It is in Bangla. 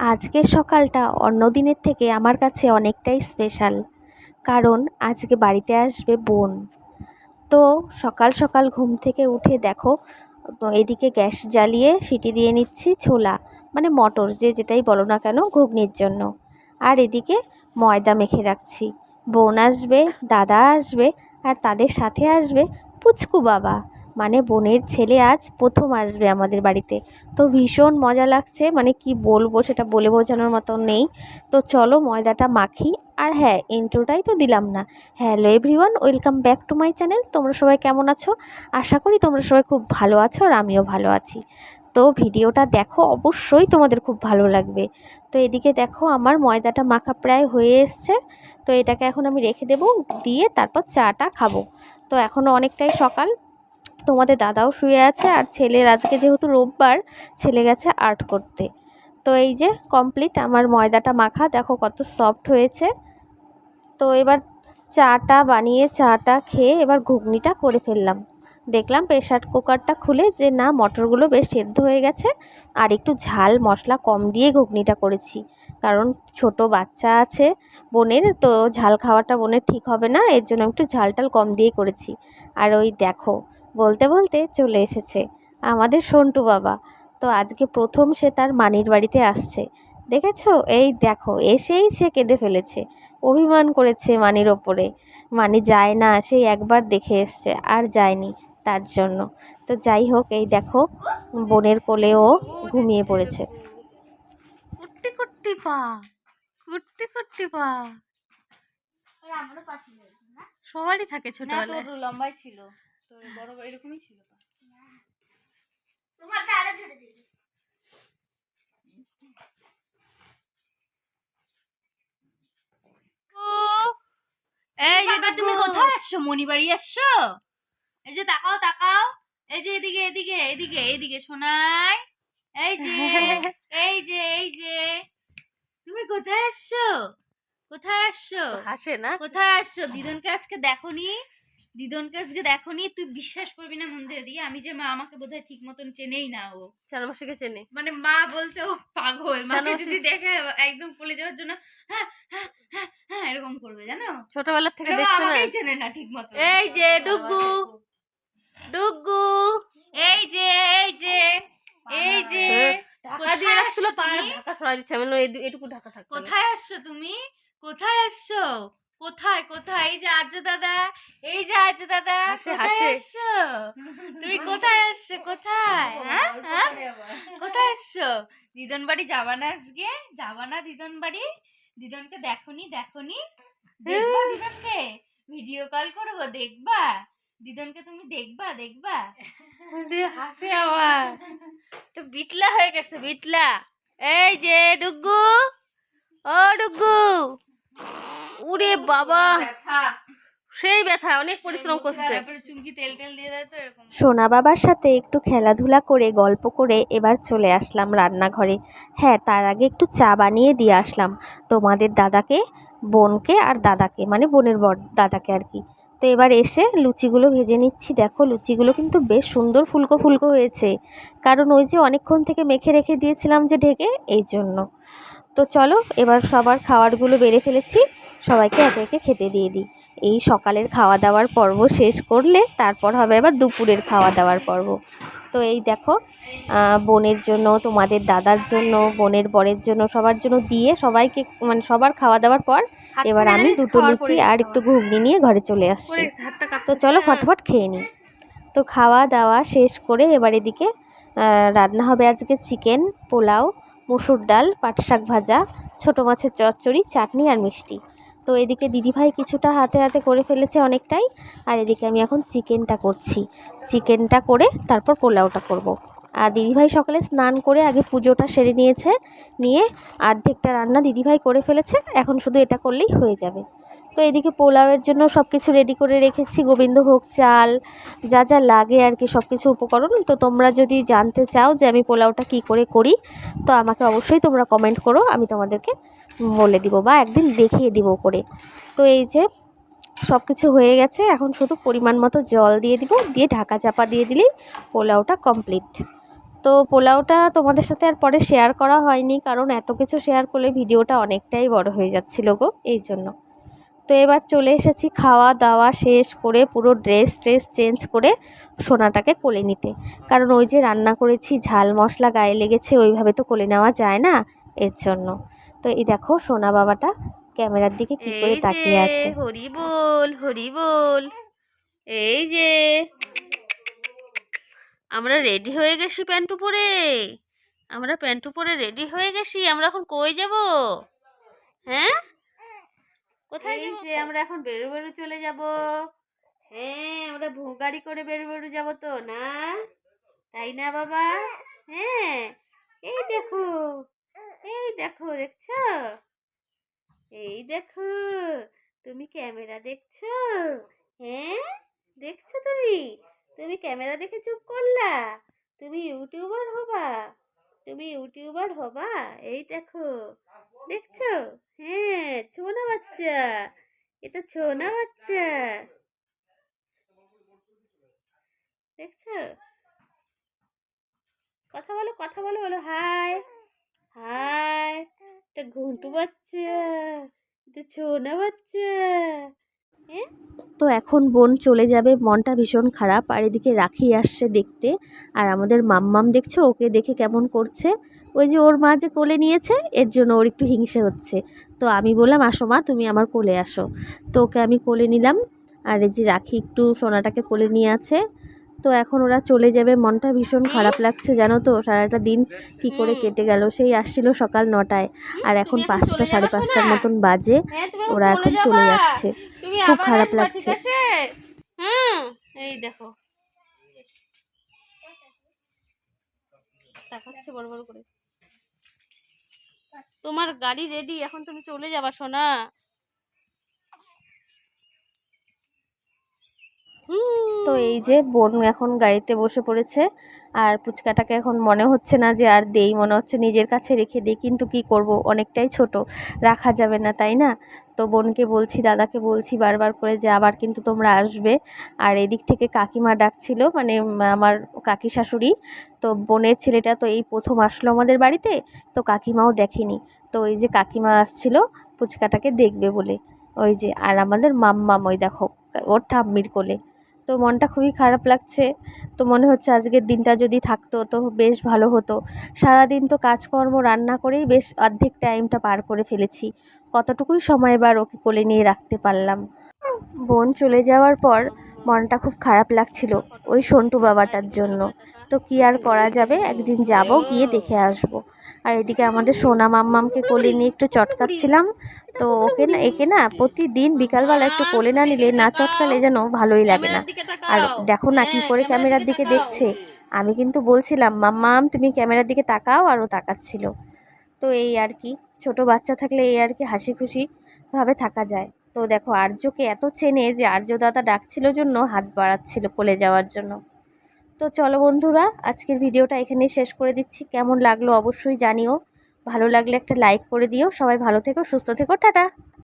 আজকের সকালটা অন্য দিনের থেকে আমার কাছে অনেকটাই স্পেশাল, কারণ আজকে বাড়িতে আসবে বোন। তো সকাল সকাল ঘুম থেকে উঠে দেখো, তো এদিকে গ্যাস জ্বালিয়ে সিটি দিয়ে নিচ্ছি ছোলা, মানে মটর যে যেটাই বলো না কেন, ঘুগনির জন্য। আর এদিকে ময়দা মেখে রাখছি। বোন আসবে, দাদা আসবে, আর তাদের সাথে আসবে পুচকু বাবা, মানে বোনের ছেলে আজ প্রথম আসবে আমাদের বাড়িতে। তো ভীষণ মজা লাগছে, মানে কি বলবো সেটা বলে বোঝানোর মতো নেই। তো চলো ময়দাটা মাখি। আর হ্যাঁ, ইন্ট্রোটাই তো দিলাম না। Hello everyone, welcome back to my channel. তোমরা সবাই কেমন আছো? আশা করি তোমরা সবাই খুব ভালো আছো, আর আমিও ভালো আছি। তো ভিডিওটা দেখো, অবশ্যই তোমাদের খুব ভালো লাগবে। তো এদিকে দেখো আমার ময়দাটা মাখা প্রায় হয়ে এসছে। তো এটাকে এখন আমি রেখে দেবো, দিয়ে তারপর চাটা খাবো। তো এখনও অনেকটাই সকাল, তোমাদের দাদাও শুয়ে আছে, আর ছেলের আজকে যেহেতু রোববার, ছেলে গেছে আর্ট করতে। তো এই যে কমপ্লিট আমার ময়দাটা মাখা, দেখো কত সফট হয়েছে। তো এবার চাটা বানিয়ে চাটা খেয়ে এবার ঘুগনিটা করে ফেললাম। দেখলাম প্রেশার কুকারটা খুলে যে না, মটরগুলো বেশ সেদ্ধ হয়ে গেছে। আর একটু ঝাল মশলা কম দিয়ে ঘুগনিটা করেছি, কারণ ছোট বাচ্চা আছে বোনের, তো ঝাল খাওয়াটা বোনের ঠিক হবে না, এর জন্য একটু ঝালটাল কম দিয়েই করেছি। আর ওই দেখো, বলতে বলতে চলে এসেছে আমাদের সন্টু বাবা। তো আজকে প্রথম সে তার মানির বাড়িতে আসছে। দেখেছো, এই দেখো এসেই সে কেঁদে ফেলেছে, অভিমান করেছে মানির ওপরে। মানি যায় না, সেই একবার দেখে এসছে আর যায়নি তার জন্য। তো যাই হোক, এই দেখো বোনের কোলে ও ঘুমিয়ে পড়েছে। কুট্টি কুট্টি পা, কুট্টি কুট্টি পা। আমারও পা ছিল না? সবারই থাকে না, ছোটবেলায়। তোর লম্বাই ছিল, তোর বড় এরকমই ছিল পা। তোমার তো আরো ছোট ছিল। এই যে বাবা, তুমি কোথায় আসছো? মণিবাড়ি আসছো? এই যে তাকাও তাকাও, এই যে এদিকে এদিকে এদিকে এদিকে শোনাই, এই যে এই যে এই যে, তুমি কোথায় আসছো? কোথায় আসছো? হাসে না? কোথায় আসছো? দিদনকে আজকে দেখোনি? দিদনকে আজকে দেখোনি? তুই বিশ্বাস করবি না মন দিয়ে, আমি যে মা, আমাকে বোধহয় ঠিক মতন চেনেই না ও। চানমাসিকে চেনে। মানে মা বলতে ও পাগল, মাকে জানো, যদি দেখে একদম কোলে যাওয়ার জন্য হ্যাঁ হ্যাঁ হ্যাঁ হ্যাঁ এরকম করবে, জানো? ছোটবেলার থেকে এটা ও দেখছে না। আমাকেই চেনে না ঠিক মতো। এই যে ডুগু, ডুগু। এই যে এই যে এই যে, ঢাকা দিয়ে কোথায় রাখছিল, আসছো পা তুমি? ঢাকা সরাই দিচ্ছে, আমি বললাম এটুকু ঢাকা থাকবে। কোথায় আসছো তুমি? কোথায় আসছো? কোথায় কোথায়? এই যে আর্য দাদা, এই যে আর্য দাদা, হাসে, কোথায় হাসে। আসছো? তুমি কোথায় আসছো? কোথায়? হ্যাঁ হ্যাঁ, কোথায় আসছো? দিদন বাড়ি যাবা না আজকে? যাবা না দিদন বাড়ি? দিদনকে দেখোনি দেখোনি? দেখবা দিদনকে? ভিডিও কল করবো, দেখবা দিদনকে? তুমি দেখবা দেখবা? হাসে আবার, তো বিটলা হয়ে গেছে, বিটলা। এই যে ডুগু, ও ডুগু, উরে বাবা, ব্যথা, সেই ব্যথা, অনেক পরিশ্রম করছে। তারপরে চুমকি তেল টেল দিয়ে দেয় তো এরকম। সোনা বাবার সাথে একটু খেলাধুলা করে গল্প করে এবার চলে আসলাম রান্নাঘরে। হ্যাঁ, তার আগে একটু চা বানিয়ে দিয়ে আসলাম তোমাদের দাদাকে, বোনকে আর দাদাকে, মানে বোনের বর দাদাকে আর কি। তো এবার এসে লুচিগুলো ভেজে নিচ্ছি। দেখো লুচিগুলো কিন্তু বেশ সুন্দর ফুলকো ফুলকো হয়েছে, কারণ ওই যে অনেকক্ষণ থেকে মেখে রেখে দিয়েছিলাম যে ঢেকে, এই জন্য। তো চলো এবার সবার খাবারগুলো বেড়ে ফেলেছি, সবাইকে একে একে খেতে দিয়ে দিই। এই সকালের খাওয়া দাওয়ার পর্ব শেষ করলে তারপর হবে আবার দুপুরের খাওয়া দাওয়ার পর্ব। তো এই দেখো, বোনের জন্য, তোমাদের দাদার জন্য, বোনের বরের জন্য, সবার জন্য দিয়ে সবাইকে, মানে সবার খাওয়া দাওয়ার পর এবার আমি দুটো লুচি আর একটু ঘুগনি নিয়ে ঘরে চলে আসছি। তো চলো ফটাফট খেয়ে নিই। তো খাওয়া দাওয়া শেষ করে এবার এদিকে রান্না হবে আজকে চিকেন, পোলাও, মুসুর ডাল, পাট শাক ভাজা, ছোটো মাছের চচ্চড়ি, চাটনি আর মিষ্টি। তো এদিকে দিদিভাই কিছুটা হাতে হাতে করে ফেলেছে অনেকটাই, আর এদিকে আমি এখন চিকেনটা করছি। চিকেনটা করে তারপর পোলাওটা করব। আর দিদিভাই সকালে স্নান করে আগে পুজোটা সেরে নিয়েছে, নিয়ে অর্ধেকটা রান্না দিদিভাই করে ফেলেছে, এখন শুধু এটা করলেই হয়ে যাবে। তো এদিকে পোলাওয়ের জন্য সব কিছু রেডি করে রেখেছি, গোবিন্দভোগ চাল, যা যা লাগে আর কি, সব কিছু উপকরণ। তো তোমরা যদি জানতে চাও যে আমি পোলাওটা কি করে করি, তো আমাকে অবশ্যই তোমরা কমেন্ট করো, আমি তোমাদেরকে বলে দিব বা একদিন দেখিয়ে দিব করে। তো এই যে সব কিছু হয়ে গেছে, এখন শুধু পরিমাণ মতো জল দিয়ে দিব, দিয়ে ঢাকা চাপা দিয়ে দিলেই পোলাওটা কমপ্লিট। তো পোলাওটা তোমাদের সাথে আর পরে শেয়ার করা হয়নি, কারণ এত কিছু শেয়ার করলে ভিডিওটা অনেকটাই বড় হয়ে যাচ্ছিলো গো, এই জন্য। তো এবার চলে এসেছি খাওয়া দাওয়া শেষ করে, পুরো ড্রেস চেঞ্জ করে সোনাটাকে কোলে নিতে। কারণ ওই যে রান্না করেছি, ঝাল মশলা গায়ে লেগেছে, ওইভাবে তো কোলে নেওয়া যায় না, এর জন্য। তো এই দেখো সোনা বাবাটা ক্যামেরার দিকে কি করে এই যে তাকিয়ে আছে। হরি বল, হরি বল। এই যে আমরা রেডি হয়ে গেছি প্যান্টু পরে, আমরা প্যান্টু পরে রেডি হয়ে গেছি। আমরা এখন কই যাব? হ্যাঁ, কোথায় যাব? যে আমরা এখন বেরু বেরু চলে যাব। হ্যাঁ, আমরা গাড়ি করে বেরু বেরু যাব তো, না তাই না বাবা? হ্যাঁ, এই দেখো, এই দেখো, দেখছো? এই দেখো, তুমি ক্যামেরা দেখছো? হ্যাঁ, দেখছো তুমি? তুমি ক্যামেরা দেখে চুপ করলা? তুমি ইউটিউবার হবা? তুমি ইউটিউবার হবা? এই দেখো, দেখছো? হ্যাঁ, ছোনা বাচ্চা, এটা ছোনা বাচ্চা, দেখছো? কথা বলো, কথা বলো, বলো হাই, হাই। এটা ঘুন্টু বাচ্চা, এটা ছোনা বাচ্চা। হ্যাঁ, তো এখন বোন চলে যাবে, মনটা ভীষণ খারাপ। আর এদিকে রাখি আসছে দেখতে, আর আমাদের মাম্মাম দেখছো ওকে দেখে কেমন করছে। ওই যে ওর মা যে কোলে নিয়েছে, এর জন্য ওর একটু হিংসে হচ্ছে। তো আমি বললাম আসো মা, তুমি আমার কোলে আসো। তো ওকে আমি কোলে নিলাম, আর এই যে রাখি একটু সোনাটাকে কোলে নিয়ে আছে। তো এখন ওরা চলে যাবে, মনটা ভীষণ খারাপ লাগছে জানো তো। সারাটা দিন কি করে কেটে গেল, সেই আসছিল সকাল 9টায়, আর এখন তুমি 5টা চলে যাবা সাড়ে 5টার সোনা? মতন বাজে। হ্যাঁ, তুমি ওরা এখন চলে যাচ্ছে, তুমি খুব আবার খারাপ আসবা, ঠিক লাগছে। আছে? হুম, এই দেখো তাকাচ্ছে বড় বড় করে। তোমার গাড়ি রেডি, এখন তুমি চলে যাবা সোনা। তো এই যে বোন এখন গাড়িতে বসে পড়েছে, আর পুচকাটাকে এখন মনে হচ্ছে না যে আর দেই, মনে হচ্ছে নিজের কাছে রেখে দিই, কিন্তু কি করব, অনেকটাই ছোট, রাখা যাবে না তাই না। তো বোনকে বলছি, দাদাকে বলছি বারবার করে যে আবার কিন্তু তোমরা আসবে। আর এদিক থেকে কাকিমা ডাকছিল, মানে আমার কাকি শাশুড়ি। তো বোনের ছেলেটা তো এই প্রথম আসলো আমাদের বাড়িতে, তো কাকিমাও দেখেনি। তো ওই যে কাকিমা আসছিল পুচকাটাকে দেখবে বলে, ওই যে। আর আমাদের মাম্মাম ওই দেখো ওর ঠাম্মির কোলে। তো মনটা খুবই খারাপ লাগছে। তো মনে হচ্ছে আজকের দিনটা যদি থাকতো তো বেশ ভালো হতো। সারাদিন তো কাজকর্ম রান্না করেই বেশ অর্ধেক টাইমটা পার করে ফেলেছি, কতটুকুই সময় এবার ওকে কোলে নিয়ে রাখতে পারলাম। বোন চলে যাওয়ার পর মনটা খুব খারাপ লাগছিল ওই সন্টু বাবাটার জন্য। তো কি আর করা যাবে, একদিন যাব, গিয়ে দেখে আসব। আর এদিকে আমাদের সোনা মাম্মামকে কোলে নিয়ে একটু চটকাচ্ছিলাম। তো একে না প্রতিদিন বিকালবেলা একটু কোলে না নিলে, না চটকালে যেন ভালোই লাগে না। ক্যামেরার দিকে আর তাকাও। দেখো না কি হ্যাঁ, করে ক্যামেরার ক্যামেরার দিকে দিকে তাকাও। দেখছে। আমি কিন্তু বলছিলাম মাম্মাম তুমি ক্যামেরার দিকে তাকাও, আর ও তাকাচ্ছিল। তো এই আর কি, ছোট বাচ্চা থাকলে এই আর কি হাসি খুশি ভাবে থাকা যায়। তো দেখো আর্যকে এত চেনে যে আর্য দাদা ডাকছিল জন্য হাত বাড়াচ্ছিল কোলে যাওয়ার জন্য। তো চলো বন্ধুরা, আজকের ভিডিওটা এখানেই শেষ করে দিচ্ছি। কেমন লাগলো অবশ্যই জানিও, ভালো লাগলে একটা লাইক করে দিও। সবাই ভালো থেকো, সুস্থ থেকো, টাটা।